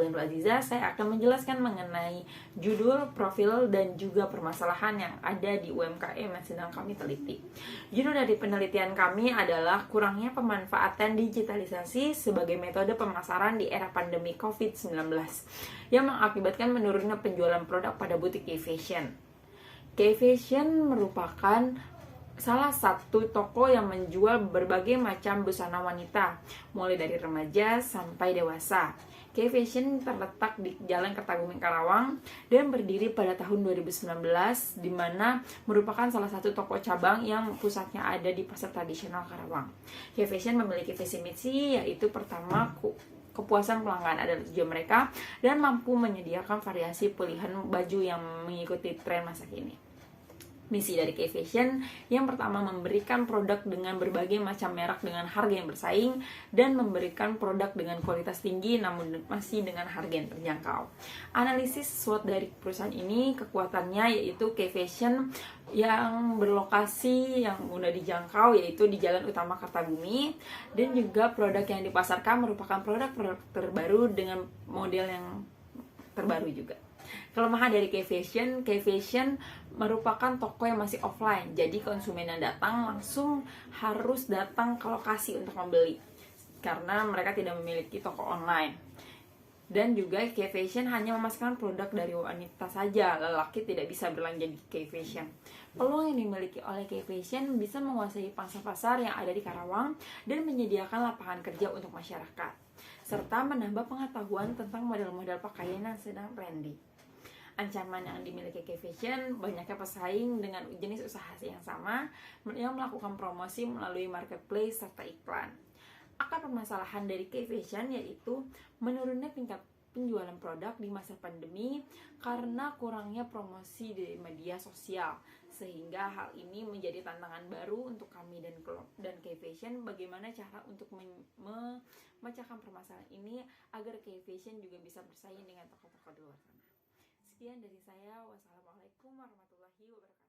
Bulan Aziza, saya akan menjelaskan mengenai judul, profil, dan juga permasalahan yang ada di UMKM yang sedang kami teliti. Judul dari penelitian kami adalah kurangnya pemanfaatan digitalisasi sebagai metode pemasaran di era pandemi COVID-19 yang mengakibatkan menurunnya penjualan produk pada butik K-Fashion. K-Fashion merupakan salah satu toko yang menjual berbagai macam busana wanita, mulai dari remaja sampai dewasa. K-Fashion terletak di Jalan Kertaguming, Karawang dan berdiri pada tahun 2019, di mana merupakan salah satu toko cabang yang pusatnya ada di Pasar Tradisional Karawang. K-Fashion memiliki visi misi, yaitu pertama, kepuasan pelanggan adalah tujuan mereka dan mampu menyediakan variasi pilihan baju yang mengikuti tren masa kini. Misi dari K-Fashion yang pertama, memberikan produk dengan berbagai macam merek dengan harga yang bersaing dan memberikan produk dengan kualitas tinggi namun masih dengan harga yang terjangkau. Analisis SWOT dari perusahaan ini, kekuatannya yaitu K-Fashion yang berlokasi yang mudah dijangkau yaitu di Jalan Utama Kertagumi, dan juga produk yang dipasarkan merupakan produk terbaru dengan model yang terbaru juga. Kelemahan dari K-Fashion merupakan toko yang masih offline, jadi konsumen yang datang langsung harus datang ke lokasi untuk membeli karena mereka tidak memiliki toko online. Dan juga K-Fashion hanya memasarkan produk dari wanita saja, lelaki tidak bisa berlanja di K-Fashion. Peluang yang dimiliki oleh K-Fashion bisa menguasai pangsa pasar yang ada di Karawang dan menyediakan lapangan kerja untuk masyarakat, serta menambah pengetahuan tentang model-model pakaian yang sedang trendy. Ancaman yang dimiliki K-Fashion, banyaknya pesaing dengan jenis usaha yang sama yang melakukan promosi melalui marketplace serta iklan. Akar permasalahan dari K-Fashion yaitu menurunnya tingkat penjualan produk di masa pandemi karena kurangnya promosi di media sosial, sehingga hal ini menjadi tantangan baru untuk kami dan K-Fashion, bagaimana cara untuk memecahkan permasalahan ini agar K-Fashion juga bisa bersaing dengan toko-toko di luar sana. Sekian dari saya. Wassalamualaikum warahmatullahi wabarakatuh.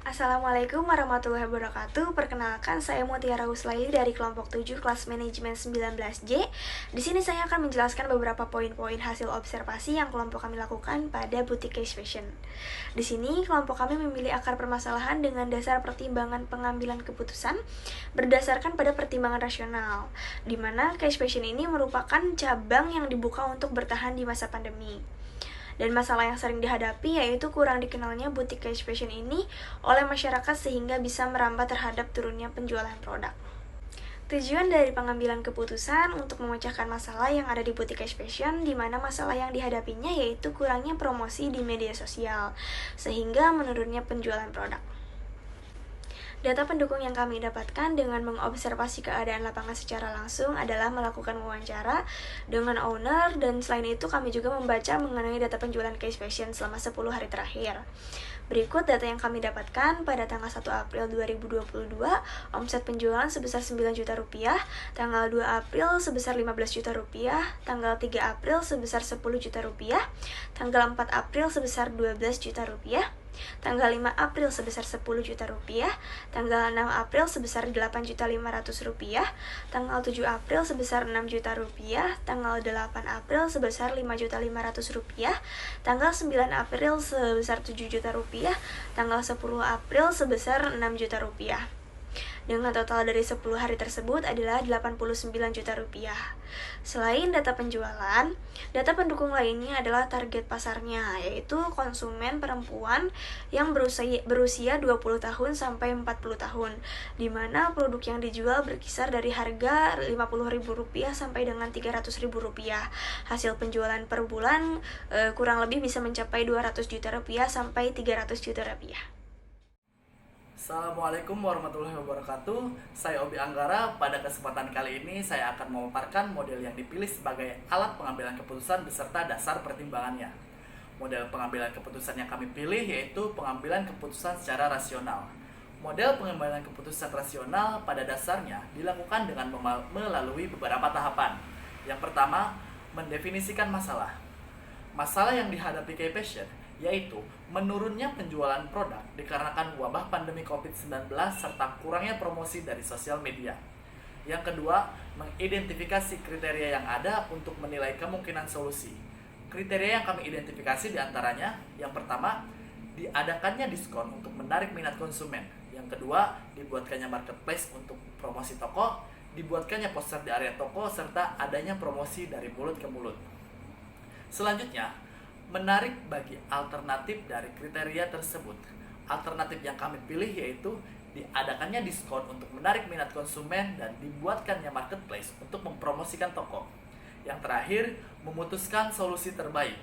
Assalamualaikum warahmatullahi wabarakatuh. Perkenalkan, saya Mutiara Huslaili dari kelompok 7 kelas manajemen 19J. Di sini saya akan menjelaskan beberapa poin-poin hasil observasi yang kelompok kami lakukan pada butik K-Fashion. Di sini kelompok kami memilih akar permasalahan dengan dasar pertimbangan pengambilan keputusan berdasarkan pada pertimbangan rasional, di mana K-Fashion ini merupakan cabang yang dibuka untuk bertahan di masa pandemi. Dan masalah yang sering dihadapi yaitu kurang dikenalnya butik K-Fashion ini oleh masyarakat sehingga bisa merambat terhadap turunnya penjualan produk. Tujuan dari pengambilan keputusan untuk memecahkan masalah yang ada di butik K-Fashion, di mana masalah yang dihadapinya yaitu kurangnya promosi di media sosial sehingga menurunnya penjualan produk. Data pendukung yang kami dapatkan dengan mengobservasi keadaan lapangan secara langsung adalah melakukan wawancara dengan owner, dan selain itu kami juga membaca mengenai data penjualan K-Fashion selama 10 hari terakhir. Berikut data yang kami dapatkan pada tanggal 1 April 2022, omset penjualan sebesar 9 juta rupiah, tanggal 2 April sebesar 15 juta rupiah, tanggal 3 April sebesar 10 juta rupiah, tanggal 4 April sebesar 12 juta rupiah, tanggal 5 April sebesar 10 juta rupiah, tanggal 6 April sebesar 8.500.000 rupiah, tanggal 7 April sebesar 6 juta rupiah, tanggal 8 April sebesar 5.500.000 rupiah, tanggal 9 April sebesar 7 juta rupiah, tanggal 10 April sebesar 6 juta rupiah. Dengan total dari 10 hari tersebut adalah 89 juta rupiah. Selain data penjualan, data pendukung lainnya adalah target pasarnya, yaitu konsumen perempuan yang berusia 20 tahun sampai 40 tahun, di mana produk yang dijual berkisar dari harga Rp50.000 sampai dengan Rp300.000. Hasil penjualan per bulan kurang lebih bisa mencapai Rp200 juta sampai Rp300 juta. Assalamualaikum warahmatullahi wabarakatuh. Saya Obi Anggara. Pada kesempatan kali ini saya akan memaparkan model yang dipilih sebagai alat pengambilan keputusan beserta dasar pertimbangannya. Model pengambilan keputusan yang kami pilih yaitu pengambilan keputusan secara rasional. Model pengambilan keputusan rasional pada dasarnya dilakukan dengan melalui beberapa tahapan. Yang pertama, mendefinisikan masalah. Masalah yang dihadapi K-Fashion yaitu menurunnya penjualan produk dikarenakan wabah pandemi COVID-19 serta kurangnya promosi dari sosial media. Yang kedua, mengidentifikasi kriteria yang ada untuk menilai kemungkinan solusi. Kriteria yang kami identifikasi diantaranya, yang pertama, diadakannya diskon untuk menarik minat konsumen. Yang kedua, dibuatkannya marketplace untuk promosi toko, dibuatkannya poster di area toko, serta adanya promosi dari mulut ke mulut. Selanjutnya, menarik bagi alternatif dari kriteria tersebut. Alternatif yang kami pilih yaitu diadakannya diskon untuk menarik minat konsumen dan dibuatkannya marketplace untuk mempromosikan toko. Yang terakhir, memutuskan solusi terbaik.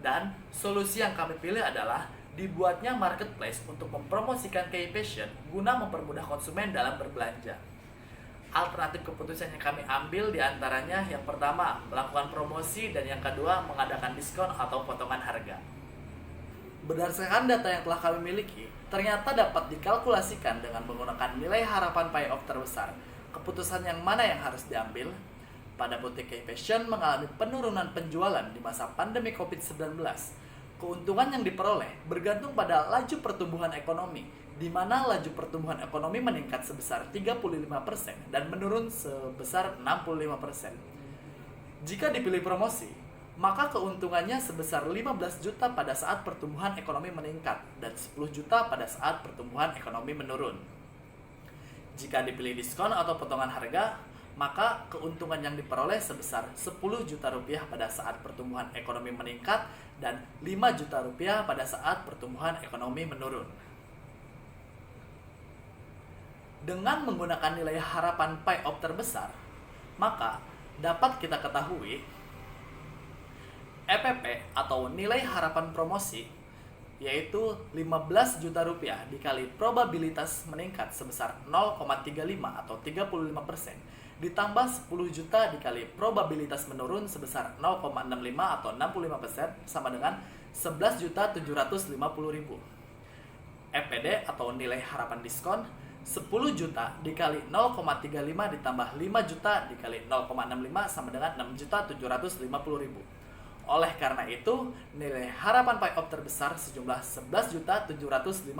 Dan solusi yang kami pilih adalah dibuatnya marketplace untuk mempromosikan K-Fashion guna mempermudah konsumen dalam berbelanja. Alternatif keputusan yang kami ambil diantaranya yang pertama, melakukan promosi, dan yang kedua, mengadakan diskon atau potongan harga. Berdasarkan data yang telah kami miliki, ternyata dapat dikalkulasikan dengan menggunakan nilai harapan payoff terbesar. Keputusan yang mana yang harus diambil? Pada butik K-Fashion mengalami penurunan penjualan di masa pandemi COVID-19. Keuntungan yang diperoleh bergantung pada laju pertumbuhan ekonomi, di mana laju pertumbuhan ekonomi meningkat sebesar 35% dan menurun sebesar 65%. Jika dipilih promosi, maka keuntungannya sebesar 15 juta pada saat pertumbuhan ekonomi meningkat dan 10 juta pada saat pertumbuhan ekonomi menurun. Jika dipilih diskon atau potongan harga, maka keuntungan yang diperoleh sebesar 10 juta rupiah pada saat pertumbuhan ekonomi meningkat dan 5 juta rupiah pada saat pertumbuhan ekonomi menurun. Dengan menggunakan nilai harapan payoff terbesar, maka dapat kita ketahui EPP atau nilai harapan promosi yaitu 15 juta rupiah dikali probabilitas meningkat sebesar 0,35 atau 35%, ditambah 10 juta dikali probabilitas menurun sebesar 0,65 atau 65% sama dengan 11.750.000. EPD atau nilai harapan diskon 10 juta dikali 0,35 ditambah 5 juta dikali 0,65 sama dengan 6.750.000. Oleh karena itu, nilai harapan payoff terbesar sejumlah 11.750.000.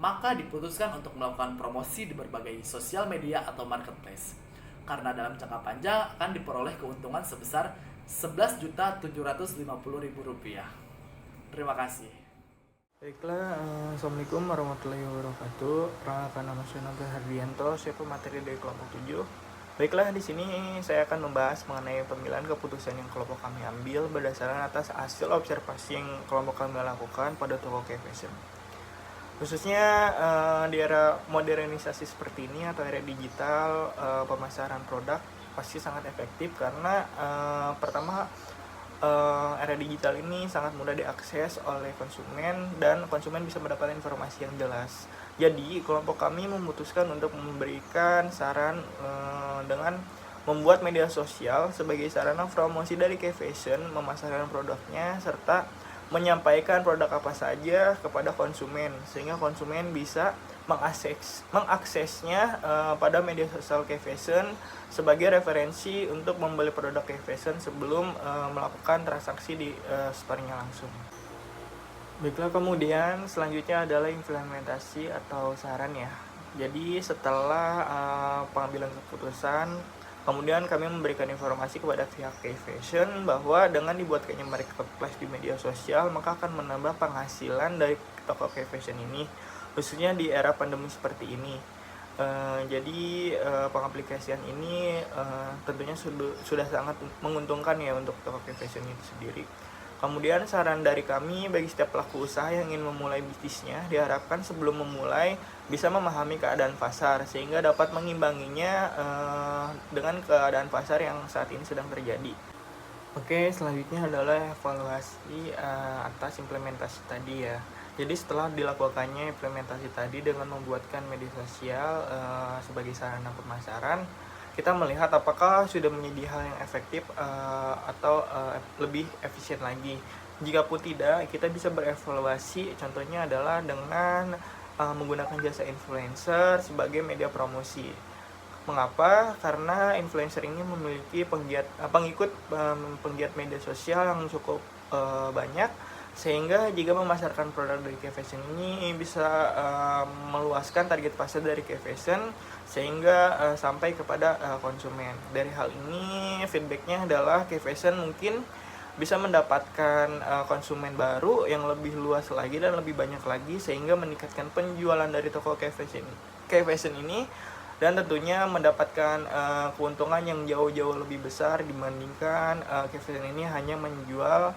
Maka diputuskan untuk melakukan promosi di berbagai sosial media atau marketplace. Karena dalam jangka panjang akan diperoleh keuntungan sebesar 11.750.000 rupiah. Terima kasih. Baiklah, Assalamualaikum warahmatullahi wabarakatuh. Perkenalkan, nama saya Nabil Hardianto, saya pemateri dari kelompok 7. Baiklah, di sini saya akan membahas mengenai pemilihan keputusan yang kelompok kami ambil berdasarkan atas hasil observasi yang kelompok kami lakukan pada toko K-Fashion. Khususnya di era modernisasi seperti ini atau era digital, pemasaran produk pasti sangat efektif karena pertama, era digital ini sangat mudah diakses oleh konsumen dan konsumen bisa mendapatkan informasi yang jelas. Jadi kelompok kami memutuskan untuk memberikan saran dengan membuat media sosial sebagai sarana promosi dari K-Fashion, memasarkan produknya serta menyampaikan produk apa saja kepada konsumen sehingga konsumen bisa mengaksesnya pada media sosial K-Fashion sebagai referensi untuk membeli produk K-Fashion sebelum melakukan transaksi di store-nya langsung. Baiklah, kemudian selanjutnya adalah implementasi atau saran ya. Jadi setelah pengambilan keputusan, kemudian kami memberikan informasi kepada pihak K-Fashion bahwa dengan dibuatkannya marketplace di media sosial maka akan menambah penghasilan dari toko K-Fashion ini, khususnya di era pandemi seperti ini. Jadi pengaplikasian ini tentunya sudah sangat menguntungkan ya untuk toko K-Fashion itu sendiri. Kemudian saran dari kami bagi setiap pelaku usaha yang ingin memulai bisnisnya diharapkan sebelum memulai bisa memahami keadaan pasar sehingga dapat mengimbanginya dengan keadaan pasar yang saat ini sedang terjadi. Oke, selanjutnya adalah evaluasi atas implementasi tadi ya. Jadi setelah dilakukannya implementasi tadi dengan membuatkan media sosial sebagai sarana pemasaran, kita melihat apakah sudah menjadi hal yang efektif atau lebih efisien lagi. Jikapun tidak, kita bisa berevaluasi. Contohnya adalah dengan menggunakan jasa influencer sebagai media promosi. Mengapa? Karena influencer ini memiliki penggiat media sosial yang cukup banyak Sehingga jika memasarkan produk dari K-Fashion ini bisa meluaskan target pasar dari K-Fashion sehingga sampai kepada konsumen. Dari hal ini feedbacknya adalah K-Fashion mungkin bisa mendapatkan konsumen baru yang lebih luas lagi dan lebih banyak lagi, sehingga meningkatkan penjualan dari toko K-Fashion ini, dan tentunya mendapatkan keuntungan yang jauh-jauh lebih besar dibandingkan K-Fashion ini hanya menjual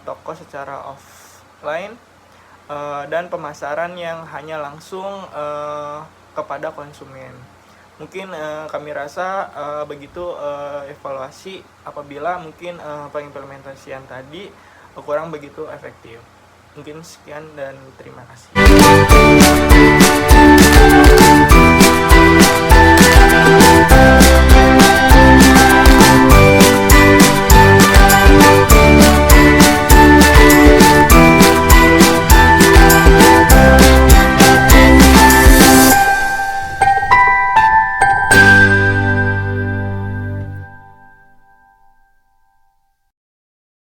toko secara offline dan pemasaran yang hanya langsung kepada konsumen. Mungkin kami rasa begitu evaluasi apabila mungkin pengimplementasian tadi kurang begitu efektif. Mungkin sekian dan terima kasih.